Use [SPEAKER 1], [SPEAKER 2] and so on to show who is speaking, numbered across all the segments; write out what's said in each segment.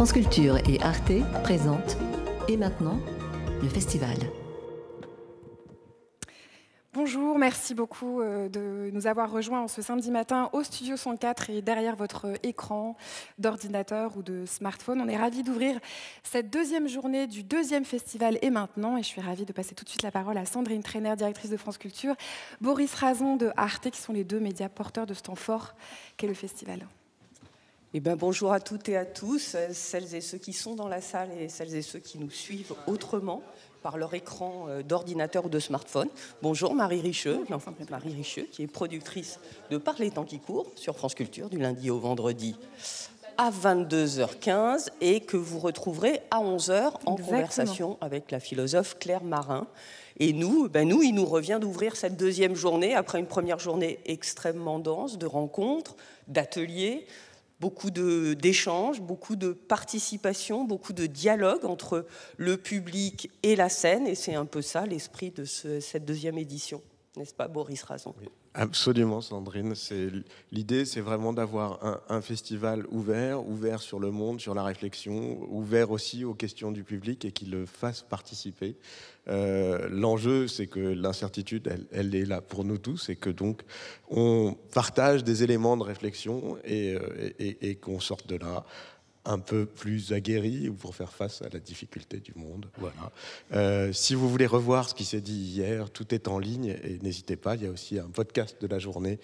[SPEAKER 1] France Culture et Arte présentent Et maintenant, le festival.
[SPEAKER 2] Bonjour, merci beaucoup de nous avoir rejoints ce samedi matin au Studio 104 et derrière votre écran d'ordinateur ou de smartphone. On est ravis d'ouvrir cette deuxième journée du deuxième festival Et maintenant. Et je suis ravie de passer tout de suite la parole à Sandrine Trainer, directrice de France Culture, Boris Razon de Arte, qui sont les deux médias porteurs de ce temps fort qu'est le festival.
[SPEAKER 3] Bonjour à toutes et à tous, celles et ceux qui sont dans la salle et celles et ceux qui nous suivent autrement par leur écran d'ordinateur ou de smartphone. Bonjour Marie Richeux, Marie Richeux qui est productrice de Par les temps qui courent sur France Culture du lundi au vendredi à 22h15 et que vous retrouverez à 11h en conversation avec la philosophe Claire Marin. Et nous, il nous revient d'ouvrir cette deuxième journée après une première journée extrêmement dense de rencontres, d'ateliers, beaucoup d'échanges, beaucoup de participation, beaucoup de dialogue entre le public et la scène. Et c'est un peu ça l'esprit de cette deuxième édition. N'est-ce pas, Boris Razon?
[SPEAKER 4] Oui, absolument, Sandrine. L'idée, c'est vraiment d'avoir un festival ouvert sur le monde, sur la réflexion, ouvert aussi aux questions du public et qui le fasse participer. L'enjeu, c'est que l'incertitude, elle est là pour nous tous et que donc on partage des éléments de réflexion et qu'on sorte de là un peu plus aguerri pour faire face à la difficulté du monde. Voilà. Si vous voulez revoir ce qui s'est dit hier, tout est en ligne et n'hésitez pas, il y a aussi un podcast de la journée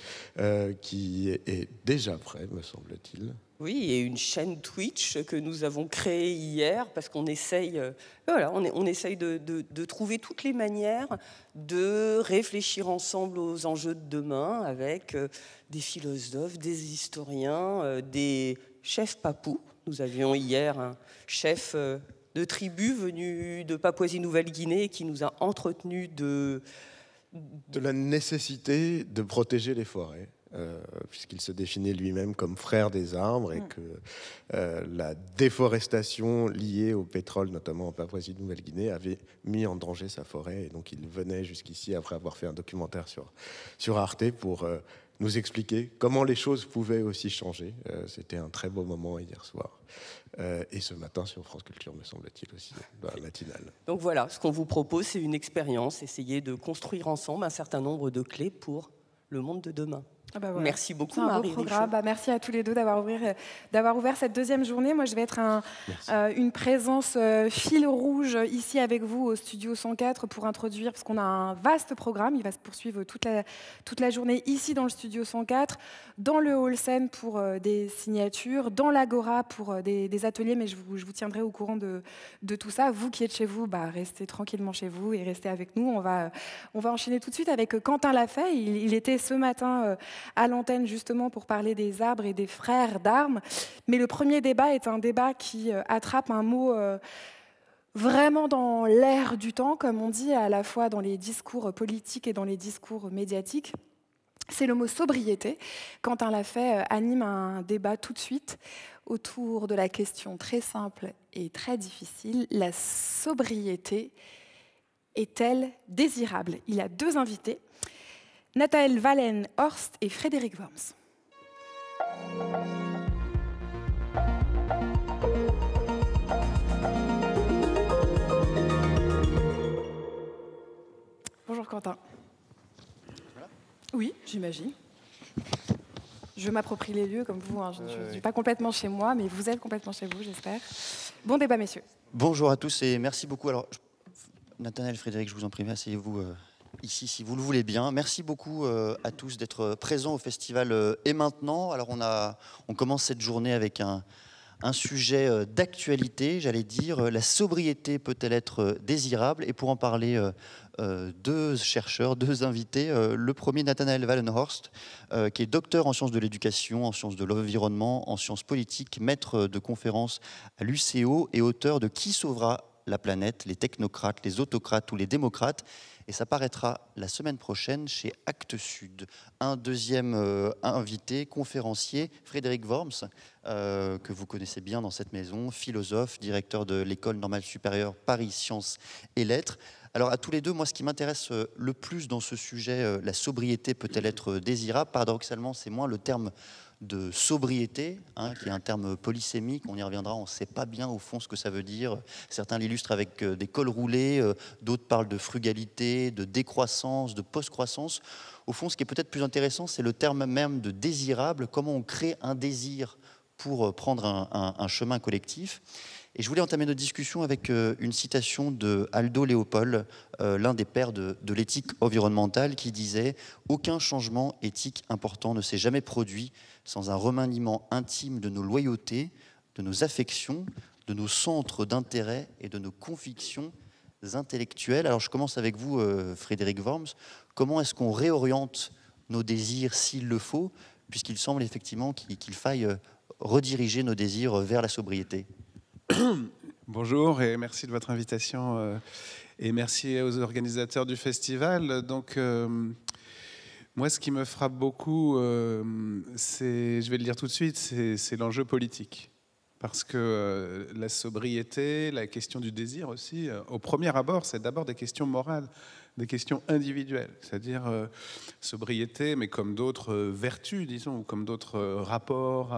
[SPEAKER 4] qui est déjà prêt, me semble-t-il.
[SPEAKER 3] Oui, et une chaîne Twitch que nous avons créée hier parce qu'on essaye, on essaye de trouver toutes les manières de réfléchir ensemble aux enjeux de demain avec des philosophes, des historiens, des chefs papous. Nous avions hier un chef de tribu venu de Papouasie-Nouvelle-Guinée qui nous a entretenus de
[SPEAKER 4] la nécessité de protéger les forêts. Puisqu'il se définit lui-même comme frère des arbres et que la déforestation liée au pétrole, notamment en Papouasie-Nouvelle-Guinée, avait mis en danger sa forêt. Et donc il venait jusqu'ici, après avoir fait un documentaire sur Arte, pour nous expliquer comment les choses pouvaient aussi changer. C'était un très beau moment hier soir. Et ce matin sur France Culture, me semble-t-il aussi, dans la matinale.
[SPEAKER 3] Donc voilà, ce qu'on vous propose, c'est une expérience, essayer de construire ensemble un certain nombre de clés pour le monde de demain.
[SPEAKER 2] Voilà.
[SPEAKER 3] Merci beaucoup,
[SPEAKER 2] Marie Richeux. Merci à tous les deux d'avoir ouvert cette deuxième journée. Moi, je vais être une présence fil rouge ici avec vous au Studio 104 pour introduire, parce qu'on a un vaste programme. Il va se poursuivre toute la journée ici dans le Studio 104, dans le hall scène pour des signatures, dans l'Agora pour des ateliers, mais je vous tiendrai au courant de tout ça. Vous qui êtes chez vous, restez tranquillement chez vous et restez avec nous. On va enchaîner tout de suite avec Quentin Lafay. Il était ce matin à l'antenne justement pour parler des arbres et des frères d'armes. Mais le premier débat est un débat qui attrape un mot vraiment dans l'air du temps, comme on dit, à la fois dans les discours politiques et dans les discours médiatiques. C'est le mot sobriété. Quentin Lafay anime un débat tout de suite autour de la question très simple et très difficile. La sobriété est-elle désirable? Il a deux invités, Nathaël Wallen-Horst et Frédéric Worms. Bonjour Quentin. Voilà. Oui, j'imagine. Je m'approprie les lieux comme vous. Je ne suis pas complètement chez moi, mais vous êtes complètement chez vous, j'espère. Bon débat, messieurs.
[SPEAKER 5] Bonjour à tous et merci beaucoup. Alors, Nathaël, Frédéric, je vous en prie, asseyez-vous ici si vous le voulez bien. Merci beaucoup à tous d'être présents au festival Et maintenant. Alors on commence cette journée avec un sujet d'actualité, j'allais dire. La sobriété peut-elle être désirable? Et pour en parler, deux chercheurs, deux invités. Le premier, Nathanaël Wallen-Horst, qui est docteur en sciences de l'éducation, en sciences de l'environnement, en sciences politiques, maître de conférences à l'UCO et auteur de Qui sauvera la planète, les technocrates, les autocrates ou les démocrates. Et ça paraîtra la semaine prochaine chez Actes Sud. Un deuxième invité, conférencier, Frédéric Worms, que vous connaissez bien dans cette maison, philosophe, directeur de l'École normale supérieure Paris Sciences et Lettres. Alors à tous les deux, moi ce qui m'intéresse le plus dans ce sujet, la sobriété peut-elle être désirable? Paradoxalement, c'est moins le terme de sobriété, qui est un terme polysémique, on y reviendra, on ne sait pas bien au fond ce que ça veut dire. Certains l'illustrent avec des cols roulés, d'autres parlent de frugalité, de décroissance, de post-croissance. Au fond, ce qui est peut-être plus intéressant, c'est le terme même de désirable, comment on crée un désir pour prendre un chemin collectif. Et je voulais entamer notre discussion avec une citation de Aldo Léopold, l'un des pères de l'éthique environnementale, qui disait « Aucun changement éthique important ne s'est jamais produit sans un remaniement intime de nos loyautés, de nos affections, de nos centres d'intérêt et de nos convictions intellectuelles. » Alors je commence avec vous, Frédéric Worms. Comment est-ce qu'on réoriente nos désirs s'il le faut, puisqu'il semble effectivement qu'il faille rediriger nos désirs vers la sobriété?
[SPEAKER 6] Bonjour et merci de votre invitation et merci aux organisateurs du festival. Donc, moi, ce qui me frappe beaucoup, c'est, je vais le dire tout de suite, c'est l'enjeu politique. Parce que la sobriété, la question du désir aussi, au premier abord, c'est d'abord des questions morales, des questions individuelles, c'est-à-dire sobriété, mais comme d'autres vertus, disons, ou comme d'autres rapports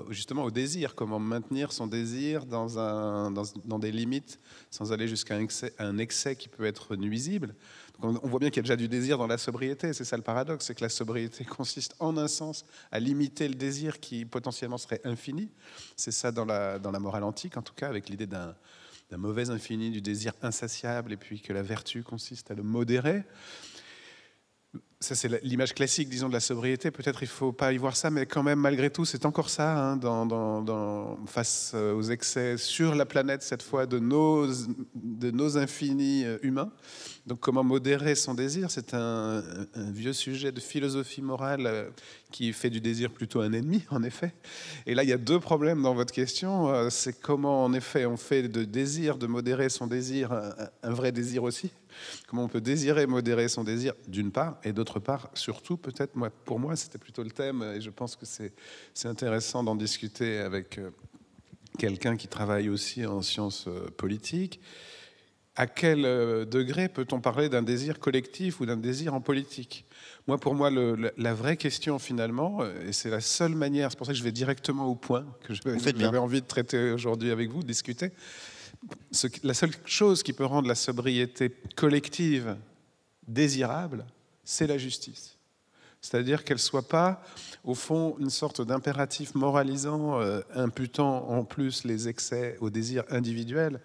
[SPEAKER 6] justement au désir, comment maintenir son désir dans des limites, sans aller jusqu'à un excès qui peut être nuisible. Donc on voit bien qu'il y a déjà du désir dans la sobriété, c'est ça le paradoxe, c'est que la sobriété consiste en un sens à limiter le désir qui potentiellement serait infini. C'est ça dans la morale antique, en tout cas, avec l'idée d'un mauvais infini, du désir insatiable, et puis que la vertu consiste à le modérer. Ça, c'est l'image classique, disons, de la sobriété. Peut-être il ne faut pas y voir ça, mais quand même, malgré tout, c'est encore ça, face aux excès sur la planète, cette fois, de nos infinis humains. Donc, comment modérer son désir? C'est un vieux sujet de philosophie morale qui fait du désir plutôt un ennemi, en effet. Et là, il y a deux problèmes dans votre question. C'est comment, en effet, on fait de désir, de modérer son désir, un vrai désir aussi. Comment on peut désirer modérer son désir, d'une part, et d'autre part, surtout, peut-être, pour moi, c'était plutôt le thème, et je pense que c'est intéressant d'en discuter avec quelqu'un qui travaille aussi en sciences politiques. À quel degré peut-on parler d'un désir collectif ou d'un désir en politique? Pour moi, la vraie question, finalement, et c'est la seule manière, c'est pour ça que je vais directement au point, que j'avais envie de traiter aujourd'hui avec vous, de discuter. La seule chose qui peut rendre la sobriété collective désirable, c'est la justice. C'est-à-dire qu'elle ne soit pas, au fond, une sorte d'impératif moralisant, imputant en plus les excès au désir individuel,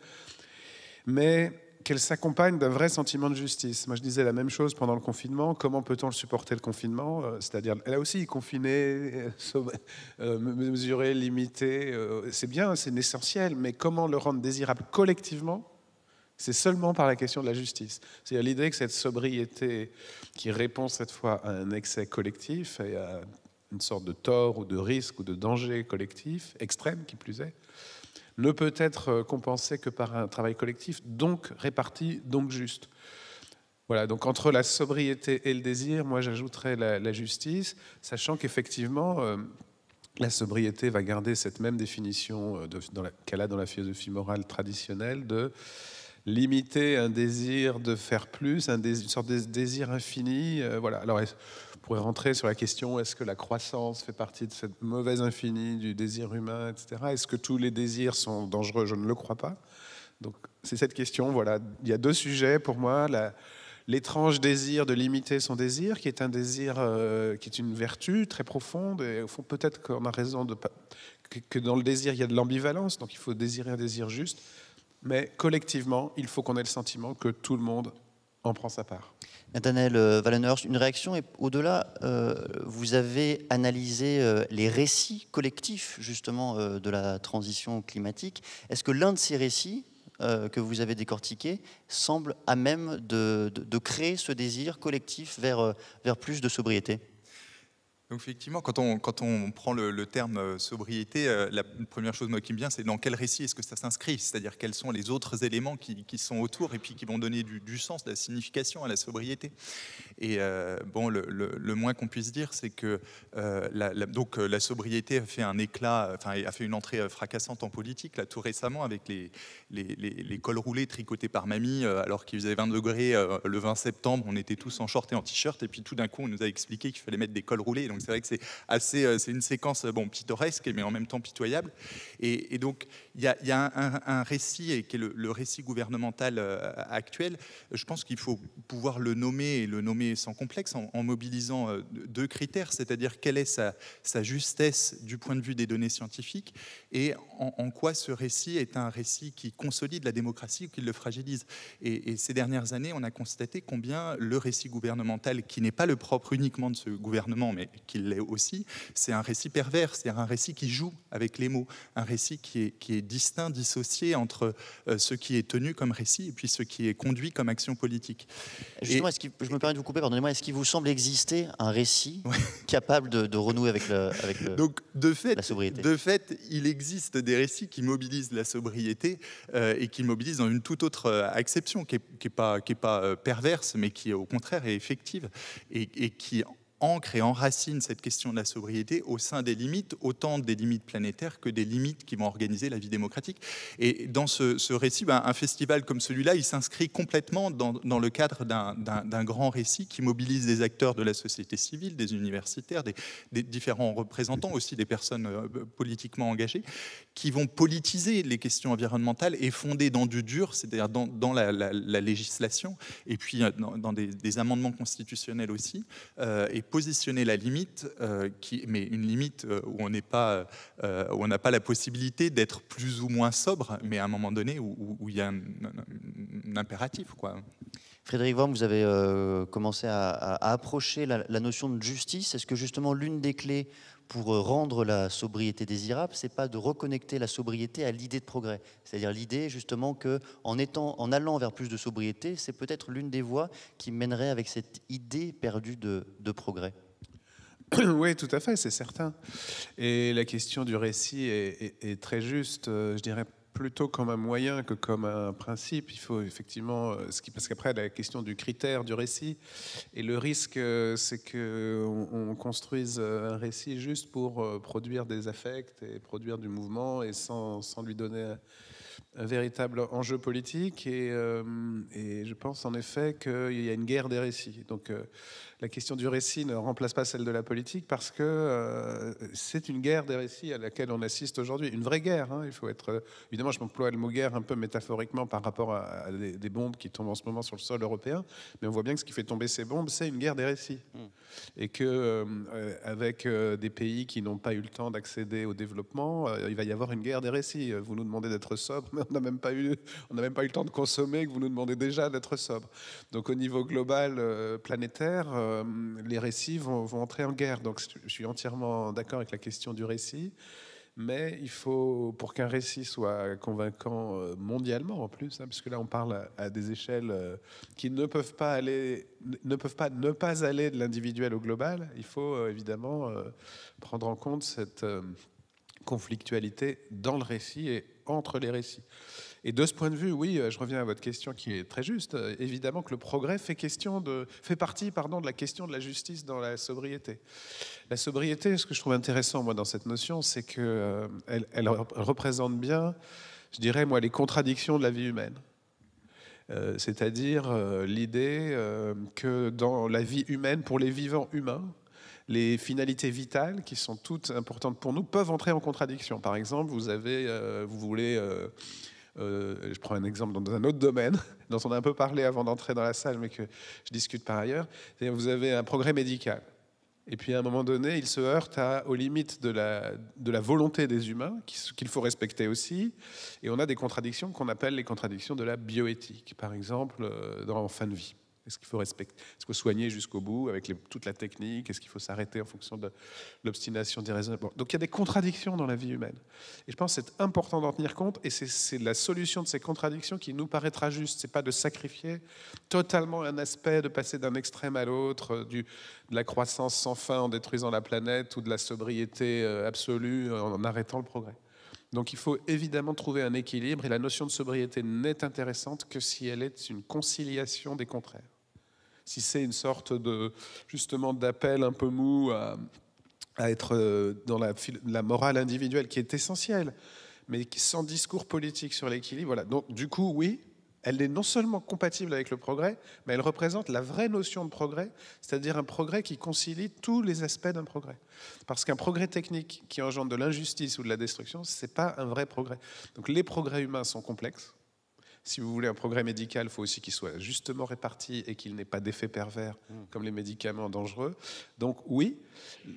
[SPEAKER 6] mais qu'elle s'accompagne d'un vrai sentiment de justice. Moi, je disais la même chose pendant le confinement. Comment peut-on le supporter, le confinement? C'est-à-dire, là aussi, confiner, mesurer, limiter, c'est bien, c'est essentiel, mais comment le rendre désirable collectivement? C'est seulement par la question de la justice. C'est-à-dire l'idée que cette sobriété qui répond cette fois à un excès collectif et à une sorte de tort ou de risque ou de danger collectif, extrême qui plus est, ne peut être compensé que par un travail collectif, donc réparti, donc juste. Voilà, donc entre la sobriété et le désir, moi j'ajouterais la justice, sachant qu'effectivement, la sobriété va garder cette même définition qu'elle a dans la philosophie morale traditionnelle de limiter un désir de faire plus, une sorte de désir infini. Voilà. Alors, on pourrait rentrer sur la question, est-ce que la croissance fait partie de cette mauvaise infinie du désir humain, etc. Est-ce que tous les désirs sont dangereux? Je ne le crois pas. Donc, c'est cette question. Voilà. Il y a deux sujets pour moi. L'étrange désir de limiter son désir, qui est un désir qui est une vertu très profonde. Et au fond, peut-être qu'on a raison que dans le désir, il y a de l'ambivalence. Donc, il faut désirer un désir juste. Mais collectivement, il faut qu'on ait le sentiment que tout le monde en prend sa part.
[SPEAKER 5] Nathanaël Wallenhorst, une réaction, et au-delà, vous avez analysé les récits collectifs justement de la transition climatique. Est-ce que l'un de ces récits que vous avez décortiqués semble à même de créer ce désir collectif vers plus de sobriété?
[SPEAKER 7] Donc effectivement, quand on prend le terme sobriété, la première chose qui me vient, c'est dans quel récit est-ce que ça s'inscrit? C'est-à-dire quels sont les autres éléments qui sont autour et puis qui vont donner du sens, de la signification à la sobriété. Et le moins qu'on puisse dire, c'est que la sobriété a fait un éclat, a fait une entrée fracassante en politique là tout récemment avec les cols roulés tricotés par mamie, alors qu'il faisait 20 degrés le 20 septembre, on était tous en short et en t-shirt, et puis tout d'un coup on nous a expliqué qu'il fallait mettre des cols roulés. Donc c'est vrai que c'est une séquence pittoresque, mais en même temps pitoyable. Et donc, il y a un récit, qui est le récit gouvernemental actuel. Je pense qu'il faut pouvoir le nommer, et le nommer sans complexe, en mobilisant deux critères, c'est-à-dire quelle est sa justesse du point de vue des données scientifiques, et en quoi ce récit est un récit qui consolide la démocratie ou qui le fragilise. Et ces dernières années, on a constaté combien le récit gouvernemental, qui n'est pas le propre uniquement de ce gouvernement, mais qui l'est aussi, c'est un récit pervers, c'est-à-dire un récit qui joue avec les mots, un récit qui est distinct, dissocié entre ce qui est tenu comme récit et puis ce qui est conduit comme action politique.
[SPEAKER 5] Justement, je me permets de vous couper, pardonnez-moi, est-ce qu'il vous semble exister un récit capable de renouer avec
[SPEAKER 7] Donc,
[SPEAKER 5] la sobriété?
[SPEAKER 7] De fait, il existe des récits qui mobilisent la sobriété et qui mobilisent dans une toute autre acception, qui est pas perverse, mais qui, au contraire, est effective et qui ancre et enracine cette question de la sobriété au sein des limites, autant des limites planétaires que des limites qui vont organiser la vie démocratique. Et dans ce récit, un festival comme celui-là, il s'inscrit complètement dans le cadre d'un grand récit qui mobilise des acteurs de la société civile, des universitaires, des différents représentants, aussi des personnes politiquement engagées, qui vont politiser les questions environnementales et fonder dans du dur, c'est-à-dire dans la législation, et puis dans des amendements constitutionnels aussi, et positionner la limite, mais une limite où on n'a pas la possibilité d'être plus ou moins sobre, mais à un moment donné où il y a un impératif, quoi.
[SPEAKER 5] Frédéric Worm, vous avez commencé à approcher la notion de justice. Est-ce que justement l'une des clés pour rendre la sobriété désirable, c'est pas de reconnecter la sobriété à l'idée de progrès, c'est-à-dire l'idée justement que en allant vers plus de sobriété, c'est peut-être l'une des voies qui mènerait avec cette idée perdue de progrès.
[SPEAKER 6] Oui, tout à fait, c'est certain. Et la question du récit est très juste, je dirais plutôt comme un moyen que comme un principe. Il faut effectivement, parce qu'après la question du critère du récit, et le risque c'est qu'on construise un récit juste pour produire des affects et produire du mouvement et sans lui donner un véritable enjeu politique. Et je pense en effet qu'il y a une guerre des récits. Donc la question du récit ne remplace pas celle de la politique, parce que c'est une guerre des récits à laquelle on assiste aujourd'hui. Une vraie guerre, hein. Il faut être... Évidemment, je m'emploie le mot guerre un peu métaphoriquement par rapport à des bombes qui tombent en ce moment sur le sol européen, mais on voit bien que ce qui fait tomber ces bombes, c'est une guerre des récits. Et que avec des pays qui n'ont pas eu le temps d'accéder au développement, il va y avoir une guerre des récits. Vous nous demandez d'être sobre, mais on n'a même pas eu le temps de consommer, que vous nous demandez déjà d'être sobre. Donc au niveau global, planétaire, les récits vont entrer en guerre. Donc je suis entièrement d'accord avec la question du récit, mais il faut, pour qu'un récit soit convaincant mondialement en plus, hein, parce que là on parle à des échelles qui ne peuvent pas ne pas aller de l'individuel au global, il faut évidemment prendre en compte cette conflictualité dans le récit et entre les récits. Et de ce point de vue, oui, je reviens à votre question qui est très juste. Évidemment que le progrès fait partie de la question de la justice dans la sobriété. La sobriété, ce que je trouve intéressant moi dans cette notion, c'est qu'elle représente bien, je dirais moi, les contradictions de la vie humaine. C'est-à-dire l'idée que dans la vie humaine, pour les vivants humains, les finalités vitales, qui sont toutes importantes pour nous, peuvent entrer en contradiction. Par exemple, vous voulez... je prends un exemple dans un autre domaine dont on a un peu parlé avant d'entrer dans la salle, mais que je discute par ailleurs. C'est-à-dire, vous avez un progrès médical. Et puis à un moment donné, il se heurte aux limites de la volonté des humains, qu'il faut respecter aussi. Et on a des contradictions qu'on appelle les contradictions de la bioéthique. Par exemple, en fin de vie. Est-ce qu'il faut respecter, est-ce qu'il faut soigner jusqu'au bout avec toute la technique? Est-ce qu'il faut s'arrêter en fonction de l'obstination déraisonnable? Donc il y a des contradictions dans la vie humaine. Et je pense que c'est important d'en tenir compte. Et c'est la solution de ces contradictions qui nous paraîtra juste. C'est pas de sacrifier totalement un aspect, de passer d'un extrême à l'autre, de la croissance sans fin en détruisant la planète, ou de la sobriété absolue en arrêtant le progrès. Donc il faut évidemment trouver un équilibre, et la notion de sobriété n'est intéressante que si elle est une conciliation des contraires. Si c'est une sorte justement d'appel un peu mou à être dans la morale individuelle qui est essentielle, mais sans discours politique sur l'équilibre. Voilà. Donc du coup, oui, elle est non seulement compatible avec le progrès, mais elle représente la vraie notion de progrès, c'est-à-dire un progrès qui concilie tous les aspects d'un progrès. Parce qu'un progrès technique qui engendre de l'injustice ou de la destruction, ce n'est pas un vrai progrès. Donc les progrès humains sont complexes. Si vous voulez un progrès médical, il faut aussi qu'il soit justement réparti et qu'il n'ait pas d'effet pervers comme les médicaments dangereux. Donc oui,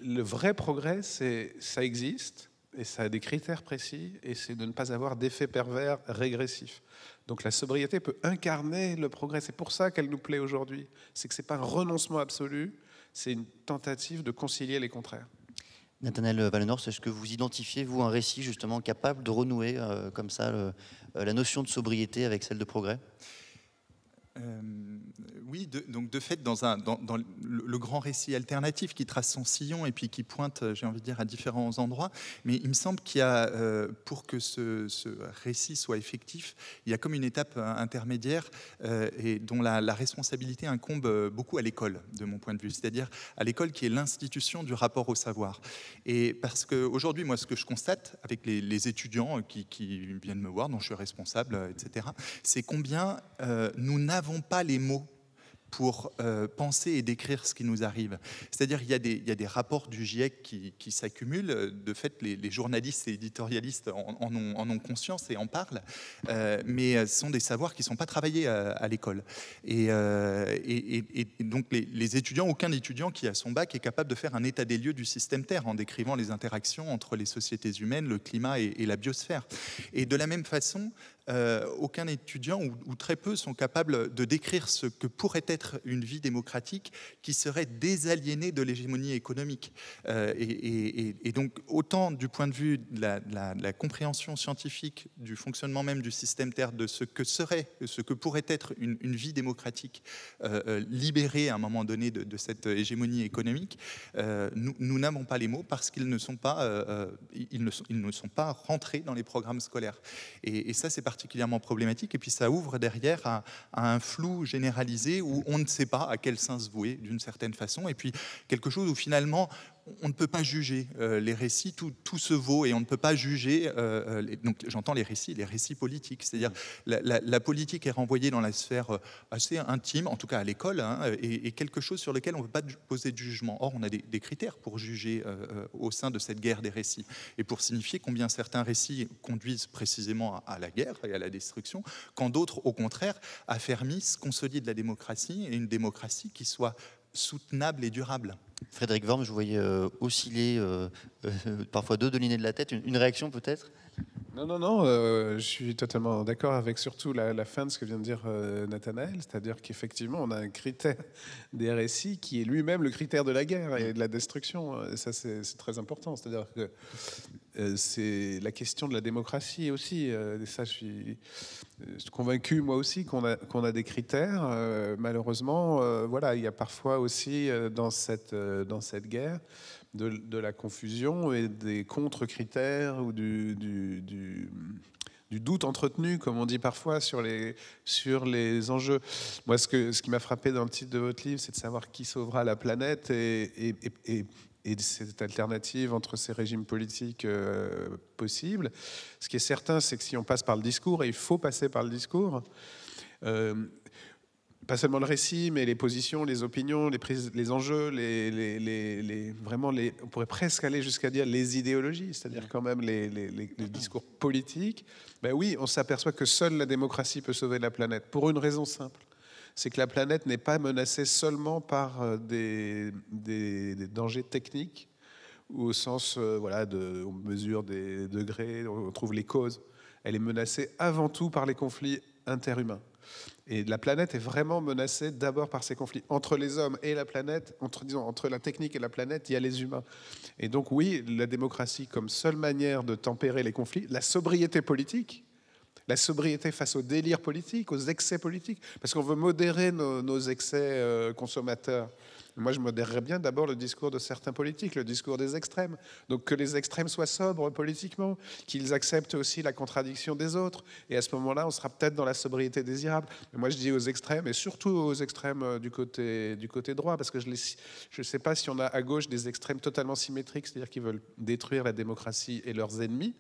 [SPEAKER 6] le vrai progrès, ça existe et ça a des critères précis et c'est de ne pas avoir d'effet pervers régressif. Donc la sobriété peut incarner le progrès. C'est pour ça qu'elle nous plaît aujourd'hui. C'est que ce n'est pas un renoncement absolu, c'est une tentative de concilier les contraires.
[SPEAKER 5] Nathanaël Wallenhorst, est-ce que vous identifiez, vous, un récit justement capable de renouer comme ça la notion de sobriété avec celle de progrès ?
[SPEAKER 7] Oui, donc de fait, dans le grand récit alternatif qui trace son sillon et puis qui pointe, j'ai envie de dire, à différents endroits, mais il me semble qu'il y a, pour que ce récit soit effectif, il y a comme une étape intermédiaire et dont la responsabilité incombe beaucoup à l'école, de mon point de vue, c'est-à-dire à l'école qui est l'institution du rapport au savoir. Et parce qu'aujourd'hui, moi, ce que je constate avec les étudiants qui viennent me voir, dont je suis responsable, etc., c'est combien nous n'avons pas les mots pour penser et décrire ce qui nous arrive. C'est-à-dire qu'il y a des rapports du GIEC qui s'accumulent. De fait, les journalistes et éditorialistes en ont conscience et en parlent. Mais ce sont des savoirs qui ne sont pas travaillés à l'école. Et donc, les étudiants, aucun étudiant qui a son bac est capable de faire un état des lieux du système Terre en décrivant les interactions entre les sociétés humaines, le climat et la biosphère. Et de la même façon, aucun étudiant ou très peu sont capables de décrire ce que pourrait être une vie démocratique qui serait désaliénée de l'hégémonie économique. Et donc, autant du point de vue de la compréhension scientifique du fonctionnement même du système Terre, de ce que pourrait être une vie démocratique libérée à un moment donné de cette hégémonie économique, nous n'avons pas les mots parce qu'ils ne sont pas, ils ne sont pas rentrés dans les programmes scolaires. Et ça, c'est particulièrement problématique, et puis ça ouvre derrière à un flou généralisé où on ne sait pas à quel sens se vouer d'une certaine façon, et puis quelque chose où finalement on ne peut pas juger les récits, tout se vaut, et on ne peut pas juger, donc j'entends les récits politiques, c'est-à-dire la politique est renvoyée dans la sphère assez intime, en tout cas à l'école, hein, et quelque chose sur lequel on ne peut pas poser de jugement. Or, on a des critères pour juger au sein de cette guerre des récits, et pour signifier combien certains récits conduisent précisément à la guerre et à la destruction, quand d'autres, au contraire, affermissent, consolident la démocratie, et une démocratie qui soit soutenable et durable.
[SPEAKER 5] Frédéric Worm, je vous voyais osciller parfois deux lignées de la tête. Une réaction peut-être ?
[SPEAKER 6] Non, je suis totalement d'accord avec surtout la fin de ce que vient de dire Nathanaël, c'est-à-dire qu'effectivement, on a un critère des récits qui est lui-même le critère de la guerre et de la destruction. Et ça, c'est très important. C'est-à-dire que c'est la question de la démocratie aussi. Et ça, je suis convaincu, moi aussi, qu'on a des critères. Malheureusement, voilà, il y a parfois aussi dans cette guerre de la confusion et des contre-critères ou du doute entretenu, comme on dit parfois, sur les enjeux. Moi, ce qui m'a frappé dans le titre de votre livre, c'est de savoir qui sauvera la planète et cette alternative entre ces régimes politiques possibles. Ce qui est certain, c'est que si on passe par le discours, et il faut passer par le discours, pas seulement le récit, mais les positions, les opinions, les enjeux, vraiment on pourrait presque aller jusqu'à dire les idéologies, c'est-à-dire quand même les discours politiques. Ben oui, on s'aperçoit que seule la démocratie peut sauver la planète, pour une raison simple. C'est que la planète n'est pas menacée seulement par des dangers techniques, ou au sens, on mesure des degrés, on trouve les causes. Elle est menacée avant tout par les conflits interhumains. Et la planète est vraiment menacée d'abord par ces conflits. Entre les hommes et la planète, entre la technique et la planète, il y a les humains. Et donc oui, la démocratie comme seule manière de tempérer les conflits, la sobriété politique, la sobriété face au délire politique, aux excès politiques, parce qu'on veut modérer nos excès consommateurs. Moi, je modérerais bien d'abord le discours de certains politiques, le discours des extrêmes. Donc que les extrêmes soient sobres politiquement, qu'ils acceptent aussi la contradiction des autres. Et à ce moment-là, on sera peut-être dans la sobriété désirable. Mais moi, je dis aux extrêmes, et surtout aux extrêmes du côté droit, parce que je ne sais pas si on a à gauche des extrêmes totalement symétriques, c'est-à-dire qui veulent détruire la démocratie et leurs ennemis.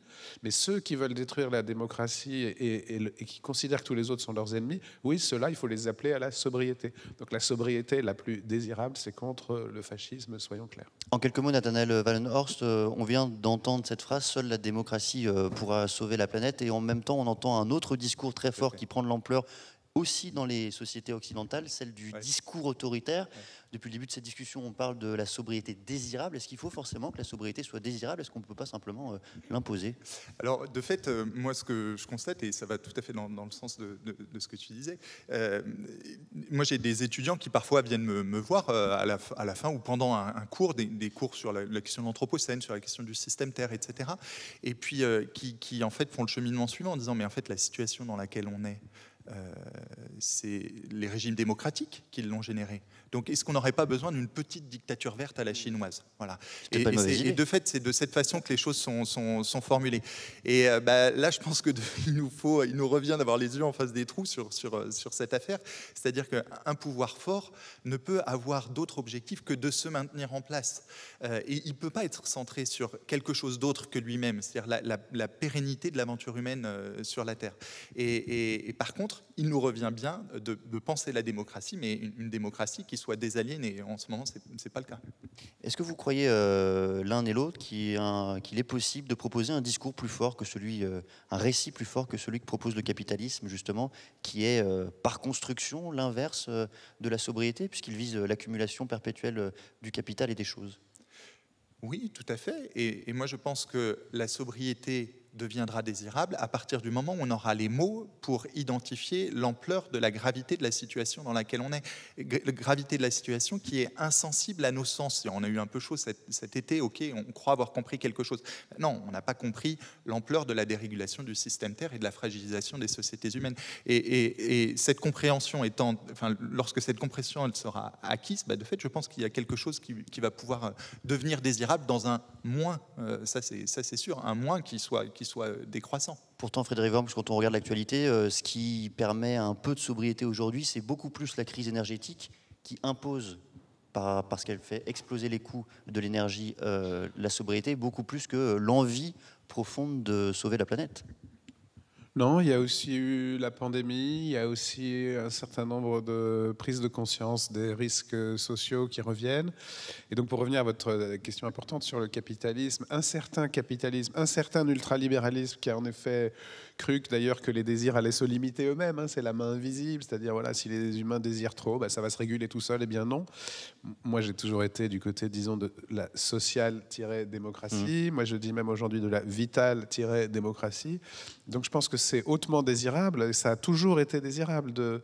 [SPEAKER 6] Mais ceux qui veulent détruire la démocratie et qui considèrent que tous les autres sont leurs ennemis, oui, ceux-là, il faut les appeler à la sobriété. Donc la sobriété la plus désirable, c'est contre le fascisme, soyons clairs.
[SPEAKER 5] En quelques mots, Nathanaël Wallenhorst, on vient d'entendre cette phrase « Seule la démocratie pourra sauver la planète » et en même temps, on entend un autre discours très fort qui prend de l'ampleur aussi dans les sociétés occidentales, celle du discours autoritaire. Depuis le début de cette discussion, on parle de la sobriété désirable. Est-ce qu'il faut forcément que la sobriété soit désirable? Est-ce qu'on ne peut pas simplement l'imposer?
[SPEAKER 7] Alors, de fait, moi, ce que je constate, et ça va tout à fait dans le sens de ce que tu disais, moi, j'ai des étudiants qui parfois viennent me voir à la fin ou pendant un cours, des cours sur la question de l'anthropocène, sur la question du système Terre, etc. Et puis, qui, en fait, font le cheminement suivant en disant, mais en fait, la situation dans laquelle on est, c'est les régimes démocratiques qui l'ont généré. Donc, est-ce qu'on n'aurait pas besoin d'une petite dictature verte à la chinoise? Voilà. Et de fait, c'est de cette façon que les choses sont formulées. Et là, je pense qu'il nous revient d'avoir les yeux en face des trous sur cette affaire. C'est-à-dire qu'un pouvoir fort ne peut avoir d'autre objectif que de se maintenir en place. Et il ne peut pas être centré sur quelque chose d'autre que lui-même, c'est-à-dire la pérennité de l'aventure humaine sur la Terre. Et par contre, il nous revient bien de penser la démocratie, mais une démocratie qui soit désaliénée. Et en ce moment, ce n'est pas le cas.
[SPEAKER 5] Est-ce que vous croyez l'un et l'autre qu'il est possible de proposer un discours plus fort que celui, un récit plus fort que celui que propose le capitalisme, justement, qui est par construction l'inverse de la sobriété, puisqu'il vise l'accumulation perpétuelle du capital et des choses?
[SPEAKER 7] Oui, tout à fait. Et moi, je pense que la sobriété deviendra désirable à partir du moment où on aura les mots pour identifier l'ampleur de la gravité de la situation dans laquelle on est. Gravité de la situation qui est insensible à nos sens. On a eu un peu chaud cet été, ok, on croit avoir compris quelque chose. Non, on n'a pas compris l'ampleur de la dérégulation du système Terre et de la fragilisation des sociétés humaines. Et cette compréhension étant, enfin, lorsque cette compréhension elle sera acquise, de fait, je pense qu'il y a quelque chose qui va pouvoir devenir désirable dans un moins, ça c'est sûr, un moins qui soit décroissant.
[SPEAKER 5] Pourtant, Frédéric Worms, quand on regarde l'actualité, ce qui permet un peu de sobriété aujourd'hui, c'est beaucoup plus la crise énergétique qui impose, parce qu'elle fait exploser les coûts de l'énergie, la sobriété, beaucoup plus que l'envie profonde de sauver la planète.
[SPEAKER 6] Non, il y a aussi eu la pandémie, il y a aussi un certain nombre de prises de conscience des risques sociaux qui reviennent. Et donc, pour revenir à votre question importante sur le capitalisme, un certain ultralibéralisme qui a en effet cru d'ailleurs que les désirs allaient se limiter eux-mêmes, c'est la main invisible, c'est-à-dire voilà, si les humains désirent trop, ça va se réguler tout seul. Eh bien non. Moi, j'ai toujours été du côté, disons, de la sociale-démocratie. Moi, je dis même aujourd'hui de la vitale-démocratie. Donc, je pense que c'est hautement désirable, et ça a toujours été désirable.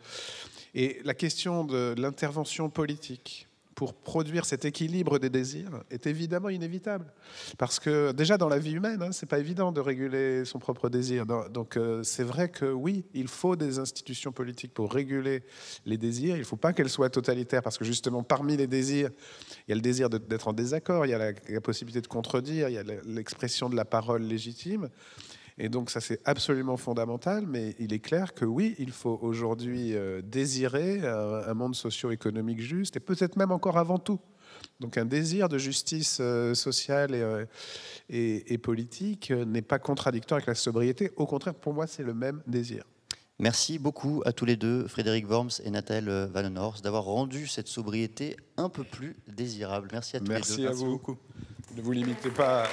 [SPEAKER 6] Et la question de l'intervention politique pour produire cet équilibre des désirs est évidemment inévitable. Parce que déjà dans la vie humaine, c'est pas évident de réguler son propre désir. Donc c'est vrai que oui, il faut des institutions politiques pour réguler les désirs. Il ne faut pas qu'elles soient totalitaires parce que justement parmi les désirs, il y a le désir d'être en désaccord, il y a la possibilité de contredire, il y a l'expression de la parole légitime. Et donc ça, c'est absolument fondamental, mais il est clair que oui, il faut aujourd'hui désirer un monde socio-économique juste, et peut-être même encore avant tout. Donc un désir de justice sociale et politique n'est pas contradictoire avec la sobriété. Au contraire, pour moi, c'est le même désir.
[SPEAKER 5] Merci beaucoup à tous les deux, Frédéric Worms et Nathanaël Wallenhorst, d'avoir rendu cette sobriété un peu plus désirable. Merci à tous les deux.
[SPEAKER 6] Merci à vous. Beaucoup. Ne vous limitez pas